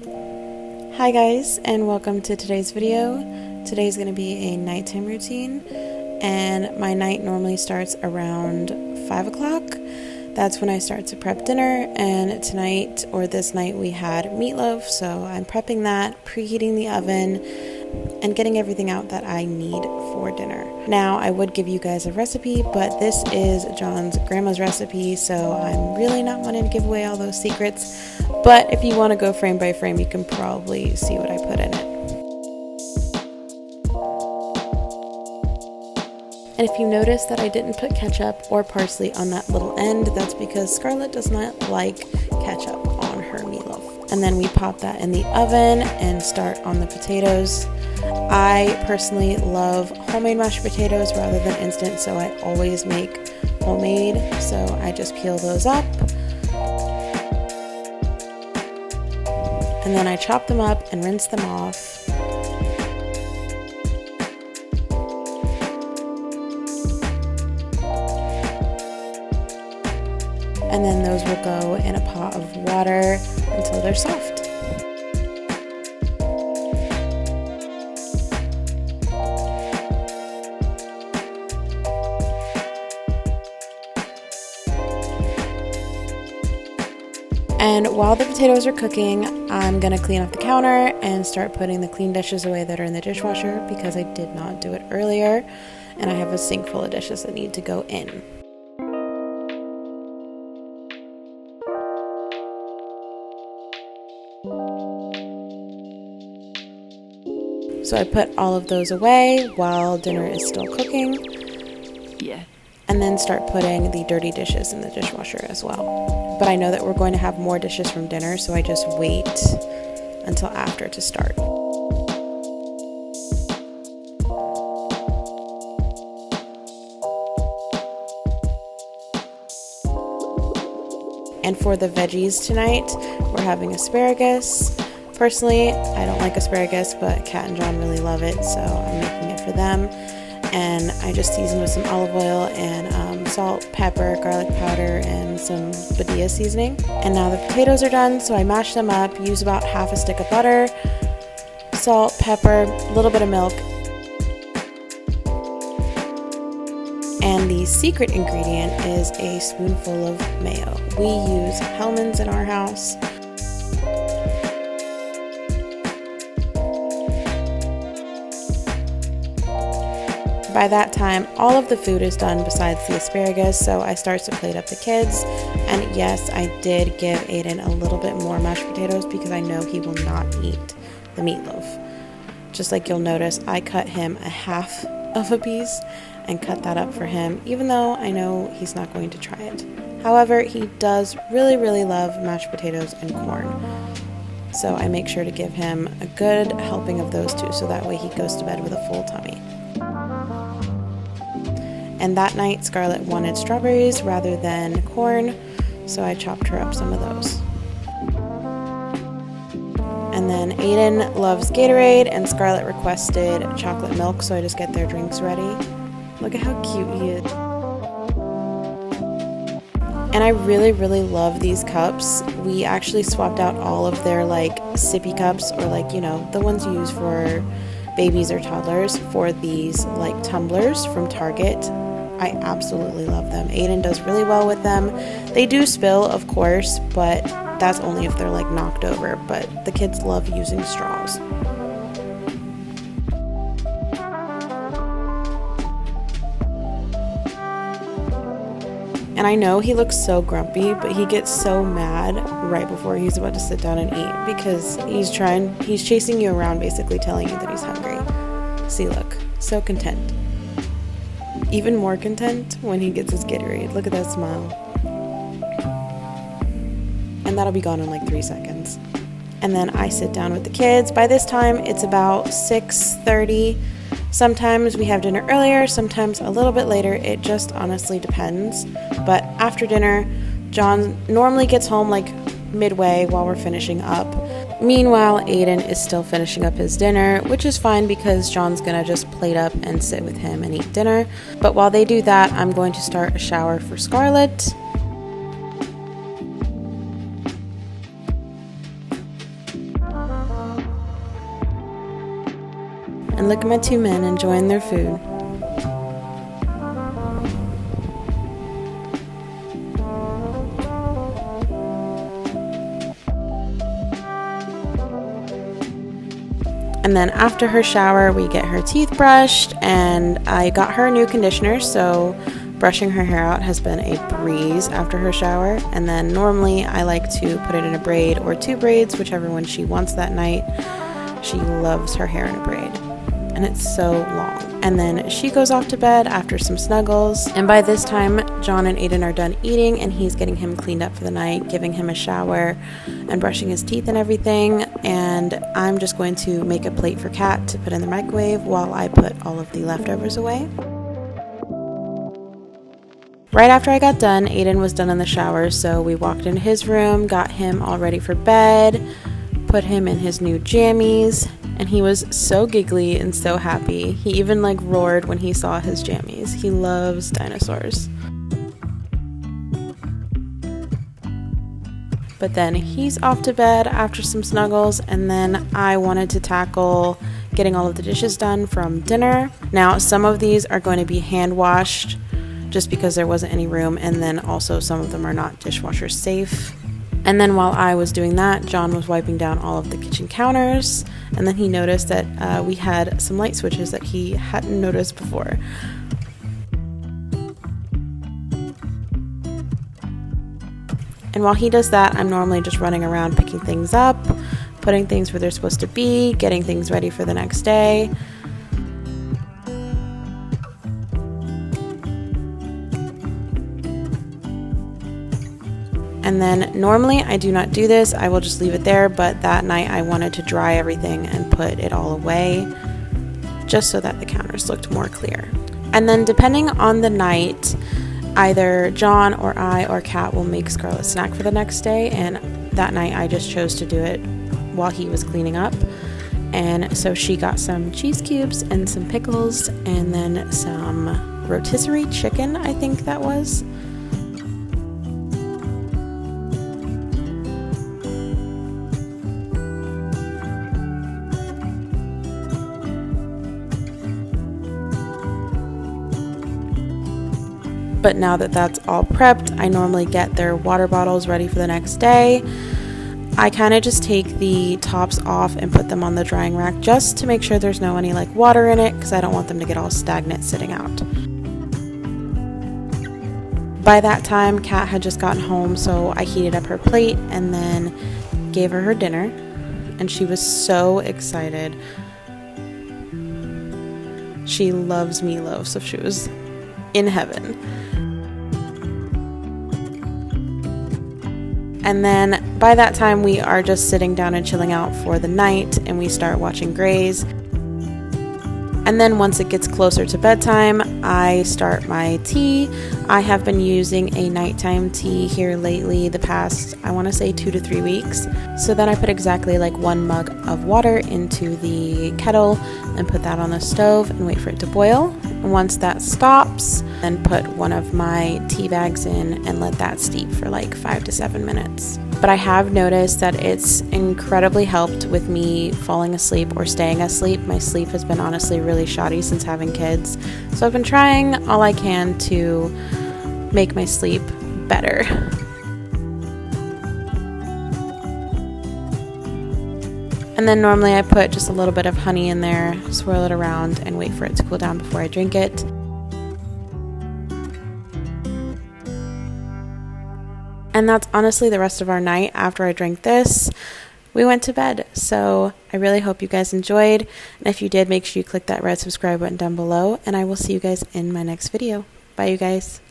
Hi guys, and welcome to today's video. Today's going to be a nighttime routine, and my night normally starts around 5 o'clock. That's when I start to prep dinner, and tonight, or this night, we had meatloaf, so I'm prepping that, preheating the oven, and getting everything out that I need for dinner. Now, I would give you guys a recipe, but this is John's grandma's recipe, so I'm really not wanting to give away all those secrets. But if you want to go frame by frame, you can probably see what I put in it. And if you notice that I didn't put ketchup or parsley on that little end, that's because Scarlett does not like ketchup on her meatloaf. And then we pop that in the oven and start on the potatoes. I personally love homemade mashed potatoes rather than instant, so I always make homemade. So I just peel those up. And then I chop them up and rinse them off. And then those will go in a pot of water until they're soft. And while the potatoes are cooking, I'm going to clean up the counter and start putting the clean dishes away that are in the dishwasher because I did not do it earlier, and I have a sink full of dishes that need to go in. So I put all of those away while dinner is still cooking. Yeah. And then start putting the dirty dishes in the dishwasher as well. But I know that we're going to have more dishes from dinner, so I just wait until after to start. And for the veggies tonight, we're having asparagus. Personally, I don't like asparagus, but Kat and John really love it, so I'm making it for them. And I just season with some olive oil and salt, pepper, garlic powder, and some Badia seasoning. And now the potatoes are done, so I mash them up, use about half a stick of butter, salt, pepper, a little bit of milk. And the secret ingredient is a spoonful of mayo. We use Hellmann's in our house. By that time, all of the food is done besides the asparagus, so I start to plate up the kids. And yes, I did give Aiden a little bit more mashed potatoes because I know he will not eat the meatloaf. Just like you'll notice, I cut him a half of a piece and cut that up for him, even though I know he's not going to try it. However, he does really, really love mashed potatoes and corn. So I make sure to give him a good helping of those two, so that way he goes to bed with a full tummy. And that night, Scarlett wanted strawberries rather than corn, so I chopped her up some of those. And then Aiden loves Gatorade, and Scarlett requested chocolate milk, so I just get their drinks ready. Look at how cute he is. And I really, really love these cups. We actually swapped out all of their sippy cups, or the ones you use for babies or toddlers, for these tumblers from Target. I absolutely love them. Aiden does really well with them. They do spill, of course, but that's only if they're knocked over. But the kids love using straws. And I know he looks so grumpy, but he gets so mad right before he's about to sit down and eat because he's chasing you around, basically telling you that he's hungry. See, look, so content. Even more content when he gets his Gatorade. Look at that smile. And that'll be gone in 3 seconds. And then I sit down with the kids. By this time, it's about 6:30. Sometimes we have dinner earlier, sometimes a little bit later. It just honestly depends. But after dinner, John normally gets home midway while we're finishing up. Meanwhile, Aiden is still finishing up his dinner, which is fine because John's gonna just plate up and sit with him and eat dinner. But while they do that, I'm going to start a shower for Scarlett. And look at my two men enjoying their food. And then after her shower, we get her teeth brushed, and I got her a new conditioner, so brushing her hair out has been a breeze after her shower. And then normally I like to put it in a braid or two braids, whichever one she wants that night. She loves her hair in a braid, and it's so long. And then she goes off to bed after some snuggles, and by this time John and Aiden are done eating, and he's getting him cleaned up for the night, giving him a shower and brushing his teeth and everything. And I'm just going to make a plate for Kat to put in the microwave while I put all of the leftovers away. Right after I got done, Aiden was done in the shower, so we walked into his room, got him all ready for bed, put him in his new jammies, and he was so giggly and so happy. He even roared when he saw his jammies. He loves dinosaurs. But then he's off to bed after some snuggles, and then I wanted to tackle getting all of the dishes done from dinner. Now, some of these are going to be hand washed just because there wasn't any room, and then also some of them are not dishwasher safe. And then while I was doing that, John was wiping down all of the kitchen counters, and then he noticed that we had some light switches that he hadn't noticed before. And while he does that, I'm normally just running around picking things up, putting things where they're supposed to be, getting things ready for the next day. And then normally I do not do this, I will just leave it there, but that night I wanted to dry everything and put it all away just so that the counters looked more clear. And then depending on the night, either John or I or Kat will make Scarlett's snack for the next day, and that night I just chose to do it while he was cleaning up. And so she got some cheese cubes and some pickles and then some rotisserie chicken, I think that was. But now that that's all prepped, I normally get their water bottles ready for the next day. I kind of just take the tops off and put them on the drying rack just to make sure there's no any water in it, because I don't want them to get all stagnant sitting out. By that time, Kat had just gotten home, so I heated up her plate and then gave her dinner, and she was so excited. She loves meatloaf, so she was in heaven. And then by that time we are just sitting down and chilling out for the night, and we start watching Grey's. And then once it gets closer to bedtime, I start my tea. I have been using a nighttime tea here lately, the past, I want to say 2 to 3 weeks. So then I put exactly 1 mug of water into the kettle and put that on the stove and wait for it to boil. And once that stops, then put one of my tea bags in and let that steep for 5 to 7 minutes. But I have noticed that it's incredibly helped with me falling asleep or staying asleep. My sleep has been honestly really shoddy since having kids. So I've been trying all I can to make my sleep better. And then normally I put just a little bit of honey in there, swirl it around, and wait for it to cool down before I drink it. And that's honestly the rest of our night. After I drank this, we went to bed. So I really hope you guys enjoyed. And if you did, make sure you click that red subscribe button down below. And I will see you guys in my next video. Bye, you guys.